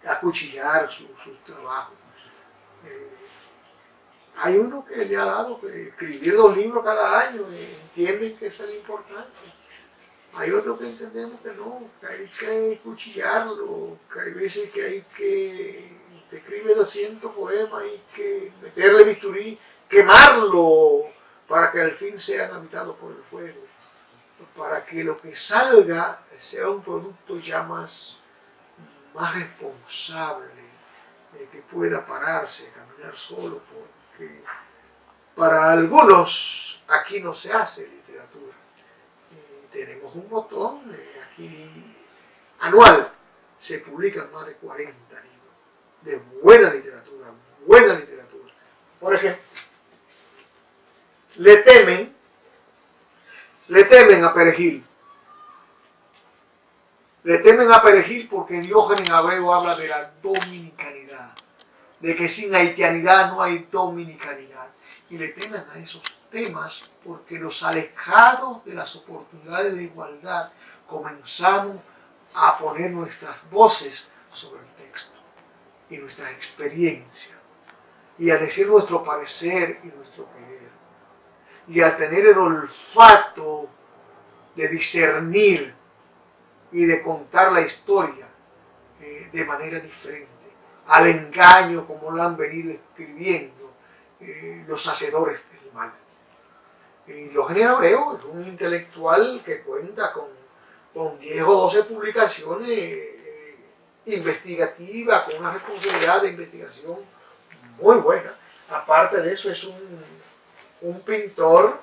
acuchillar sus trabajos. Hay uno que le ha dado que escribir 2 libros cada año, entienden que esa es la importancia. Hay otros que entendemos que no, que hay que cuchillarlo, que hay veces que hay que, te escribe 200 poemas, hay que meterle bisturí, quemarlo para que al fin sean habitados por el fuego, para que lo que salga sea un producto ya más responsable, que pueda pararse, caminar solo, porque para algunos aquí no se hace literatura. Tenemos un botón, aquí anual se publican más de 40 libros de buena literatura, buena literatura. Por ejemplo, le temen a Perejil. Le temen a Perejil porque Diógenes Abreu habla de la dominicanidad, de que sin haitianidad no hay dominicanidad. Y le temen a esos temas porque los alejados de las oportunidades de igualdad comenzamos a poner nuestras voces sobre el texto y nuestra experiencia y a decir nuestro parecer y nuestro querer y a tener el olfato de discernir y de contar la historia de manera diferente, al engaño como lo han venido escribiendo los hacedores del mal. Diógenes Abreu es un intelectual que cuenta con 10 o 12 publicaciones investigativas, con una responsabilidad de investigación muy buena. Aparte de eso, es un pintor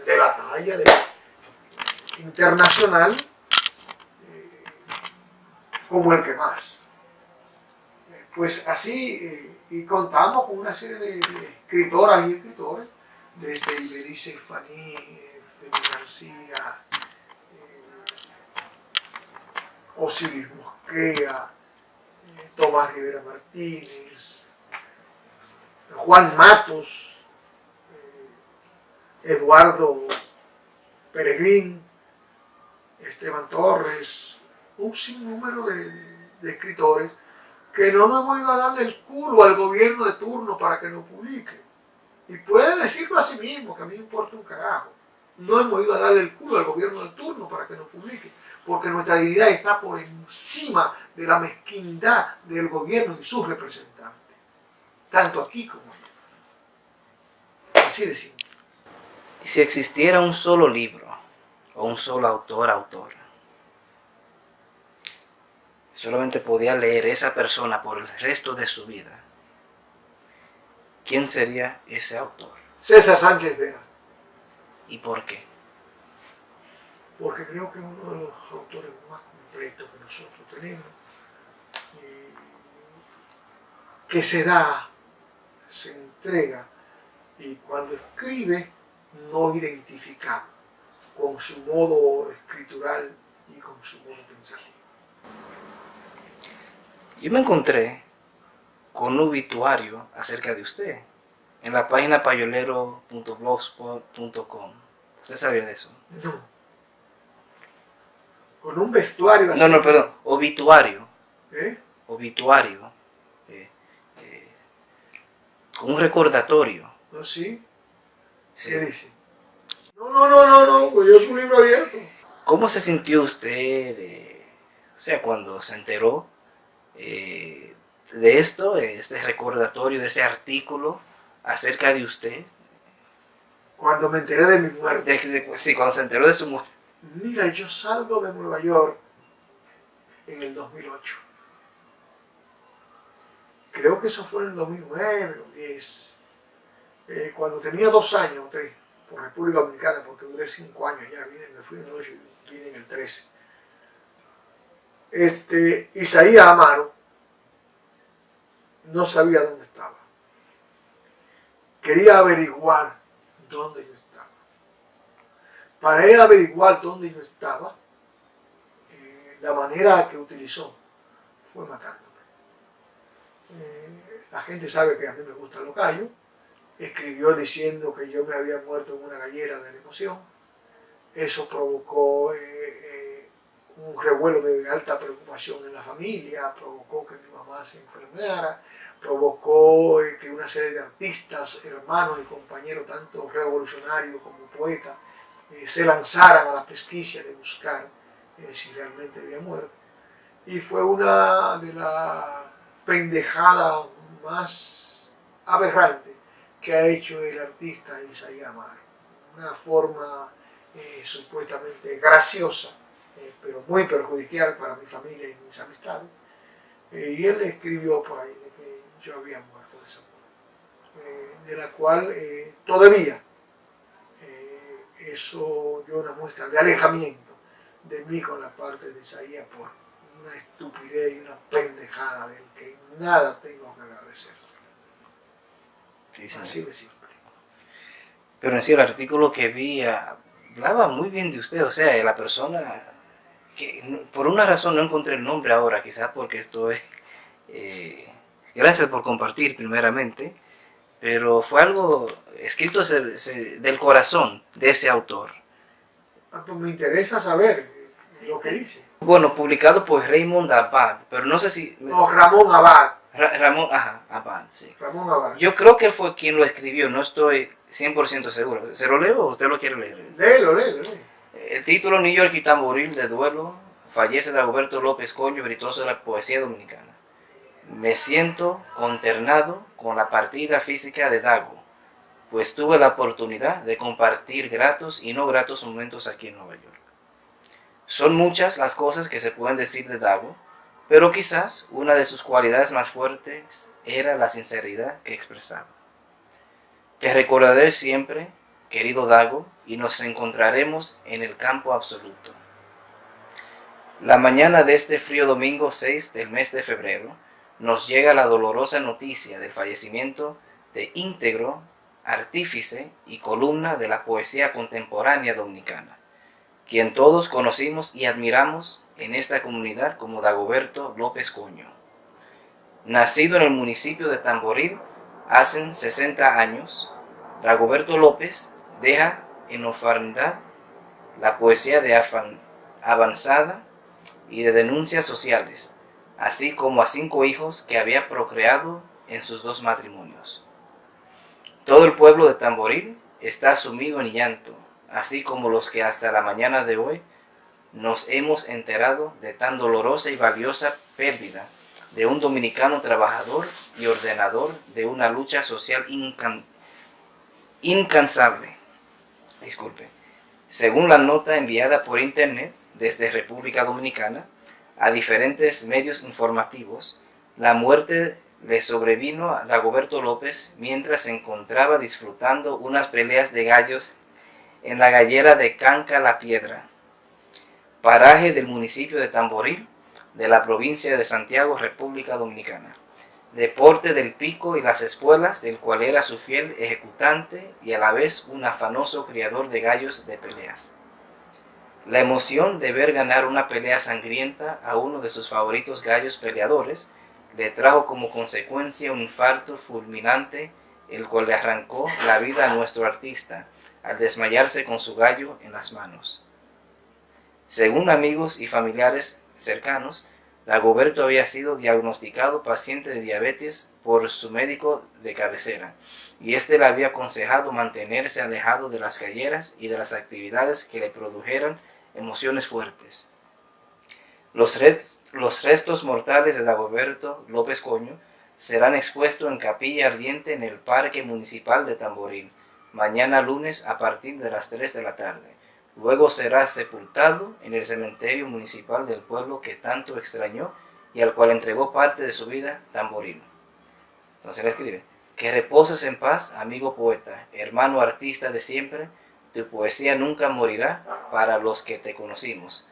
de la talla internacional como el que más. Pues así, y contamos con una serie de escritoras y escritores, desde Iberice Faní, Félix García, Osiris Mosquea, Tomás Rivera Martínez, Juan Matos, Eduardo Peregrín, Esteban Torres, un sinnúmero de escritores que no nos hemos ido a darle el culo al gobierno de turno para que nos publique. Y puede decirlo a sí mismo, que a mí me importa un carajo. No hemos ido a darle el culo al gobierno de turno para que nos publique, porque nuestra dignidad está por encima de la mezquindad del gobierno y sus representantes, tanto aquí como allá. Así de simple. Y si existiera un solo libro o un solo autor. Solamente podía leer esa persona por el resto de su vida. ¿Quién sería ese autor? César Sánchez Vera, ¿Y por qué? porque creo que es uno de los autores más completos que nosotros tenemos, que se da, se entrega, y cuando escribe nos identificamos con su modo escritural y con su modo pensativo. Yo me encontré con un obituario acerca de usted en la página payolero.blogspot.com. ¿Usted sabía de eso? No. Con un vestuario así. No, perdón, obituario. ¿Eh? Obituario. Con un recordatorio. ¿No? ¿Sí? Sí. ¿Qué dice? No, pues yo soy un libro abierto. ¿Cómo se sintió usted, cuando se enteró de esto, este recordatorio, de ese artículo acerca de usted? Cuando me enteré de mi muerte. Sí, cuando se enteró de su muerte. Mira, yo salgo de Nueva York en el 2008. Creo que eso fue en el 2009 o 10. Cuando tenía 2 años o 3, por República Dominicana, porque duré 5 años ya, me fui en el 8 y vine en el 13. Isaías Amaro no sabía dónde estaba. Quería averiguar dónde yo estaba. Para él averiguar dónde yo estaba, la manera que utilizó fue matándome. La gente sabe que a mí me gustan los gallos. Escribió diciendo que yo me había muerto en una gallera de la emoción. Eso provocó un revuelo de alta preocupación en la familia, provocó que mi mamá se enfermara, provocó que una serie de artistas, hermanos y compañeros, tanto revolucionarios como poetas, se lanzaran a la pesquisa de buscar si realmente había muerto. Y fue una de las pendejadas más aberrantes que ha hecho el artista Isaías Amaro. Una forma supuestamente graciosa, pero muy perjudicial para mi familia y mis amistades. Y él escribió por ahí de que yo había muerto de esa forma, de la cual todavía eso dio una muestra de alejamiento de mí con la parte de Isaías por una estupidez y una pendejada del que nada tengo que agradecer. Sí, así de simple. Pero en sí, el artículo que vi hablaba muy bien de usted, o sea, la persona que por una razón no encontré el nombre ahora, quizás porque estoy... gracias por compartir primeramente, pero fue algo escrito del corazón de ese autor. Pues me interesa saber lo que dice. Bueno, publicado por Raymond Abad, pero no sé si... No, Ramón Abad. Ramón, Abad, sí. Ramón Abad. Yo creo que él fue quien lo escribió, no estoy 100% seguro. ¿Se lo leo o usted lo quiere leer? Léelo. El título: New York y tamboril de duelo. Fallece Dagoberto López Coño, virtuoso de la poesía dominicana. Me siento consternado con la partida física de Dago, pues tuve la oportunidad de compartir gratos y no gratos momentos aquí en Nueva York. Son muchas las cosas que se pueden decir de Dago, pero quizás una de sus cualidades más fuertes era la sinceridad que expresaba. Te recordaré siempre, querido Dago, y nos reencontraremos en el campo absoluto. La mañana de este frío domingo 6 del mes de febrero, nos llega la dolorosa noticia del fallecimiento de íntegro artífice y columna de la poesía contemporánea dominicana, quien todos conocimos y admiramos en esta comunidad como Dagoberto López Coño. Nacido en el municipio de Tamboril hace 60 años, Dagoberto López deja en orfandad la poesía de avanzada y de denuncias sociales, así como a 5 hijos que había procreado en sus 2 matrimonios. Todo el pueblo de Tamboril está sumido en llanto, así como los que hasta la mañana de hoy nos hemos enterado de tan dolorosa y valiosa pérdida de un dominicano trabajador y ordenador de una lucha social incansable. Según la nota enviada por internet desde República Dominicana a diferentes medios informativos, la muerte le sobrevino a Dagoberto López mientras se encontraba disfrutando unas peleas de gallos en la gallera de Canca la Piedra, paraje del municipio de Tamboril, de la provincia de Santiago, República Dominicana. Deporte del pico y las espuelas, del cual era su fiel ejecutante y a la vez un afanoso criador de gallos de peleas. La emoción de ver ganar una pelea sangrienta a uno de sus favoritos gallos peleadores le trajo como consecuencia un infarto fulminante, el cual le arrancó la vida a nuestro artista, al desmayarse con su gallo en las manos. Según amigos y familiares cercanos, Dagoberto había sido diagnosticado paciente de diabetes por su médico de cabecera, y éste le había aconsejado mantenerse alejado de las galleras y de las actividades que le produjeran emociones fuertes. Los restos mortales de Dagoberto López Coño serán expuestos en capilla ardiente en el Parque Municipal de Tamboril, mañana lunes a partir de las 3 de la tarde. Luego será sepultado en el cementerio municipal del pueblo que tanto extrañó y al cual entregó parte de su vida, Tamboril. Entonces le escribe: que reposes en paz, amigo poeta, hermano artista de siempre, tu poesía nunca morirá para los que te conocimos.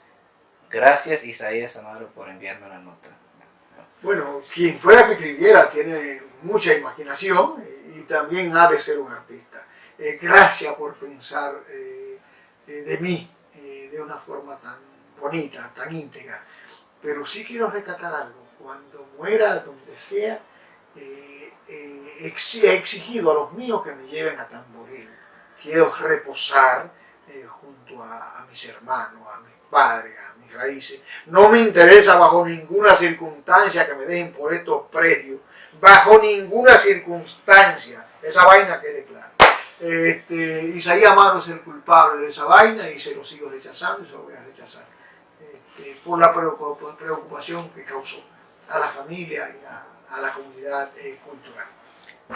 Gracias, Isaías Amaro, por enviarme la nota. Bueno, quien fuera que escribiera tiene mucha imaginación y también ha de ser un artista. Gracias por pensar de mí de una forma tan bonita, tan íntegra. Pero sí quiero rescatar algo. Cuando muera, donde sea, he exigido a los míos que me lleven a Tamboril. Quiero reposar junto a mis hermanos, a mis padres, a mis raíces. No me interesa bajo ninguna circunstancia que me dejen por estos predios. Bajo ninguna circunstancia. Esa vaina quede clara. Isaías Amaro es el culpable de esa vaina y se lo sigo rechazando y se lo voy a rechazar por la preocupación que causó a la familia y a la comunidad cultural.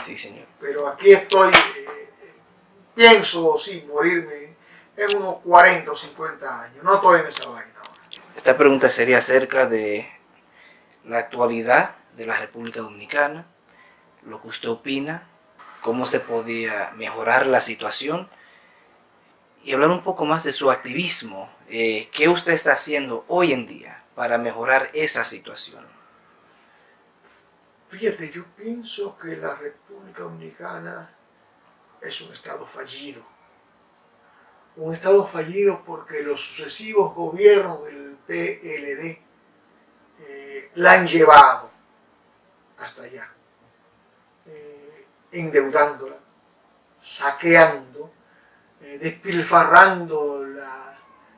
Sí, señor. Pero aquí estoy, pienso sí morirme en unos 40 o 50 años, no estoy en esa vaina ahora. Esta pregunta sería acerca de la actualidad de la República Dominicana, lo que usted opina, cómo se podía mejorar la situación y hablar un poco más de su activismo. ¿Qué usted está haciendo hoy en día para mejorar esa situación? Fíjate, yo pienso que la República Dominicana es un estado fallido. Un estado fallido porque los sucesivos gobiernos del PLD la han llevado hasta allá. Endeudándola, saqueando, despilfarrando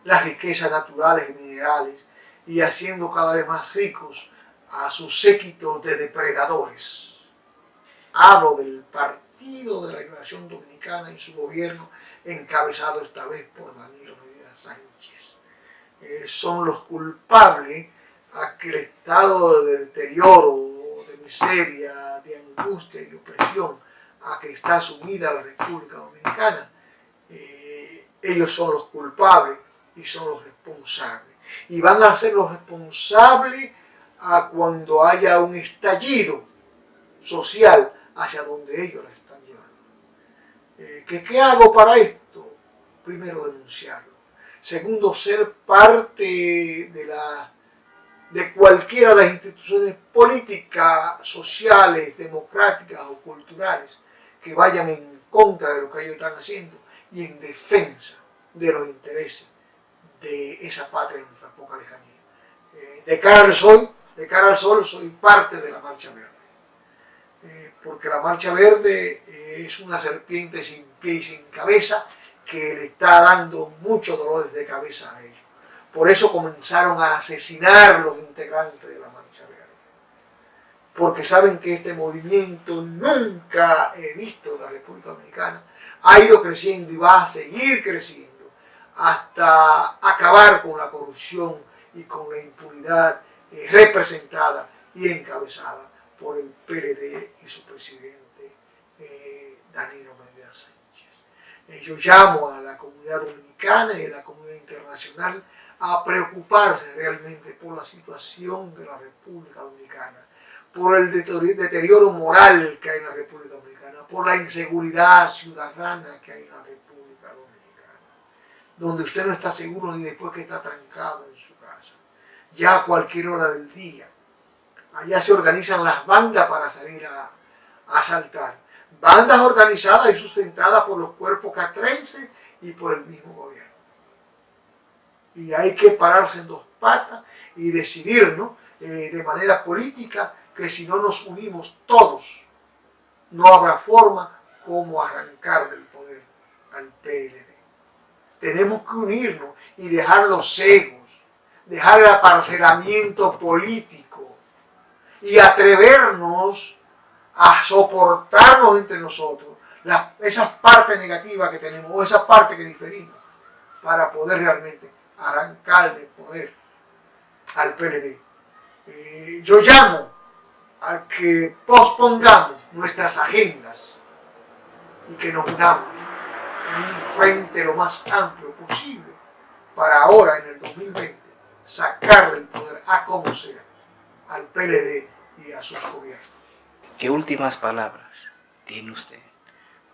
las riquezas naturales y minerales y haciendo cada vez más ricos a sus séquitos de depredadores. Hablo del Partido de la Liberación Dominicana y su gobierno encabezado esta vez por Danilo Medina Sánchez. Son los culpables a que el estado de deterioro, de miseria, de angustia y de opresión a que está sumida la República Dominicana, ellos son los culpables y son los responsables. Y van a ser los responsables a cuando haya un estallido social hacia donde ellos la están llevando. ¿Qué hago para esto? Primero, denunciarlo. Segundo, ser parte de cualquiera de las instituciones políticas, sociales, democráticas o culturales que vayan en contra de lo que ellos están haciendo y en defensa de los intereses de esa patria en nuestra poca lejanía. De cara al sol soy parte de la Marcha Verde, porque la Marcha Verde es una serpiente sin pie y sin cabeza que le está dando muchos dolores de cabeza a ellos. Por eso comenzaron a asesinar los integrantes de la Marcha Verde, porque saben que este movimiento nunca visto en la República Dominicana ha ido creciendo y va a seguir creciendo hasta acabar con la corrupción y con la impunidad representada y encabezada por el PLD y su presidente Danilo Medina Sánchez. Yo llamo a la comunidad dominicana y a la comunidad internacional a preocuparse realmente por la situación de la República Dominicana, por el deterioro moral que hay en la República Dominicana, por la inseguridad ciudadana que hay en la República Dominicana, donde usted no está seguro ni después que está trancado en su casa, ya a cualquier hora del día. Allá se organizan las bandas para salir a asaltar. Bandas organizadas y sustentadas por los cuerpos castrenses y por el mismo gobierno. Y hay que pararse en dos patas y decidirnos de manera política que si no nos unimos todos, no habrá forma como arrancar del poder al PLD. Tenemos que unirnos y dejar los egos, dejar el aparcelamiento político y atrevernos a soportarnos entre nosotros esas partes negativas que tenemos o esas partes que diferimos para poder realmente arrancar del poder al PLD. Yo llamo a que pospongamos nuestras agendas y que nos unamos en un frente lo más amplio posible para ahora, en el 2020, sacar del poder a como sea al PLD y a sus gobiernos. ¿Qué últimas palabras tiene usted?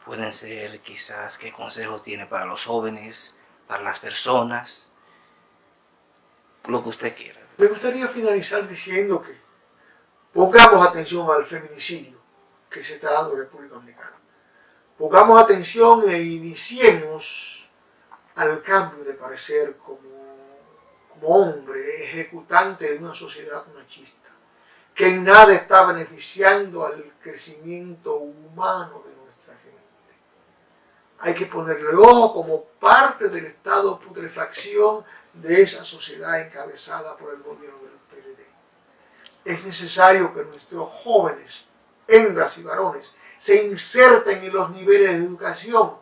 Pueden ser quizás qué consejos tiene para los jóvenes, para las personas, lo que usted quiera. Me gustaría finalizar diciendo que pongamos atención al feminicidio que se está dando en República Dominicana. Pongamos atención e iniciemos al cambio de parecer como hombre ejecutante de una sociedad machista, que en nada está beneficiando al crecimiento humano de nuestra gente. Hay que ponerle ojo como parte del estado de putrefacción de esa sociedad encabezada por el gobierno del PLD. Es necesario que nuestros jóvenes, hembras y varones, se inserten en los niveles de educación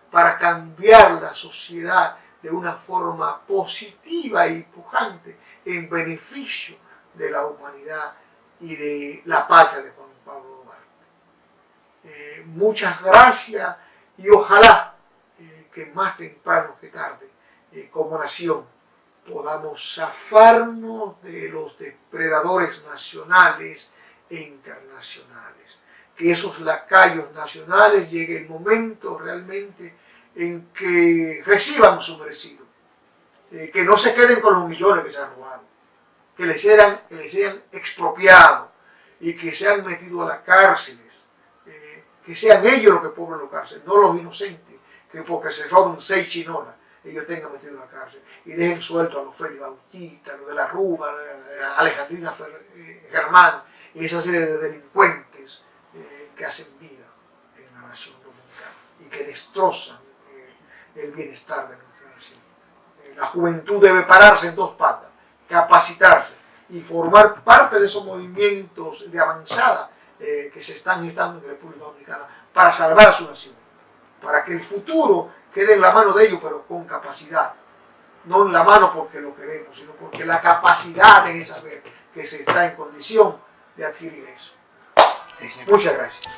para cambiar la sociedad de una forma positiva e pujante en beneficio de la humanidad y de la patria de Juan Pablo Duarte. Muchas gracias y ojalá que más temprano que tarde, como nación, podamos zafarnos de los depredadores nacionales e internacionales. Que esos lacayos nacionales llegue el momento realmente en que reciban su merecido, que no se queden con los millones que se han robado, que les sean expropiados y que sean metidos a las cárceles, que sean ellos los que poblen la cárcel, no los inocentes, que porque se roban 6 chinolas, ellos tengan metidos en la cárcel y dejen suelto a los Félix Bautista, a los de la Rúa, a Alejandrina Germán y esa serie de delincuentes que hacen vida en la nación dominicana y que destrozan el bienestar de nuestra nación. La juventud debe pararse en dos patas, capacitarse y formar parte de esos movimientos de avanzada que se están gestando en la República Dominicana para salvar a su nación, para que el futuro quede en la mano de ellos, pero con capacidad, no en la mano porque lo queremos, sino porque la capacidad de saber que se está en condición de adquirir eso. Sí, muchas gracias.